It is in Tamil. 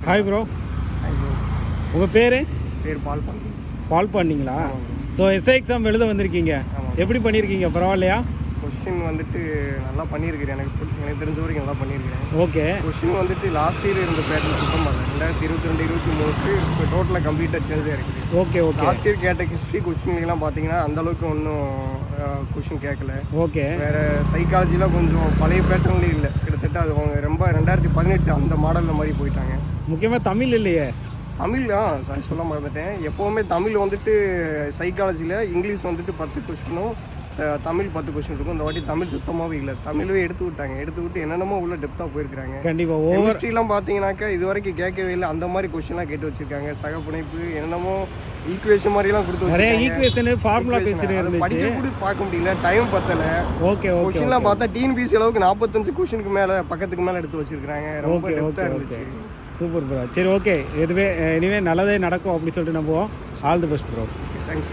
Hi bro. Hi bro. உங்கள் பேர்? பேர் பால்பாண்டி. பால்பாண்டிங்களா? ஸோ எஸ்ஐ எக்ஸாம் எழுத வந்திருக்கீங்க. எப்படி பண்ணியிருக்கீங்க? பரவாயில்லையா? கொஷின் வந்துட்டு நல்லா பண்ணியிருக்கிறேன். எனக்கு தெரிஞ்ச வரைக்கும் நல்லா பண்ணியிருக்கிறேன். ஓகே. கொஷின் வந்துட்டு லாஸ்ட் இயர் இருந்த பேட்டர்ன் சுத்தம் பண்ணல. 2022 23க்கு இப்போ டோட்டலாக கம்ப்ளீட்டாக சேஞ்சாக இருக்குது. Okay okay. லாஸ்ட் இயர் கேட்ட ஹிஸ்ட்ரி கொஷின்லாம் பார்த்தீங்கன்னா அந்தளவுக்கு ஒன்றும் கொஷின் கேட்கல. ஓகே. வேறு சைக்காலஜிலாம் கொஞ்சம் பழைய பேட்டர்ன்லேயே இல்லை. கிட்டத்தட்ட அது அவங்க ரொம்ப 2018 அந்த மாடலில் மாதிரி போயிட்டாங்க. முக்கியமாக தமிழ் இல்லையே? தமிழ் சொல்ல மறந்துட்டேன். எப்போவுமே தமிழ் வந்துட்டு சைக்காலஜியில் இங்கிலீஷ் வந்துட்டு 10 கொஸ்டினும் தமிழ் 10 கொஸ்டின் இருக்கும். இந்த வாட்டி தமிழ் சுத்தமாகவே இல்லை. தமிழே எடுத்து விட்டு என்னென்னமோ உள்ள டெப்த்தாக போயிருக்காங்க. கண்டிப்பாக. கெமிஸ்ட்ரிலாம் பார்த்தீங்கன்னாக்கா இது வரைக்கும் கேட்கவே இல்லை. அந்த மாதிரி கொஸ்டின்லாம் கேட்டு வச்சிருக்காங்க. சகப்புணைப்பு என்னென்னமோ ஈக்குவேஷன் மாதிரிலாம் கொடுத்து வச்சிருக்காங்க. ஃபார்முலா படிக்க கூட பார்க்க முடியல. டைம் பத்தலை. ஓகே. கொஸ்டின்லாம் பார்த்தா டிஎன்பிஎஸ்சி அளவுக்கு 45 கொஸ்டினுக்கு மேலே பக்கத்துக்கு மேலே எடுத்து வச்சிருக்காங்க. ரொம்ப டெப்த்தாக இருந்துச்சு. Super bro. சரி ஓகே. எனிவே நல்லதே நடக்கும் அப்படி சொல்லிட்டு நம்புவோம். All the best bro. Thanks.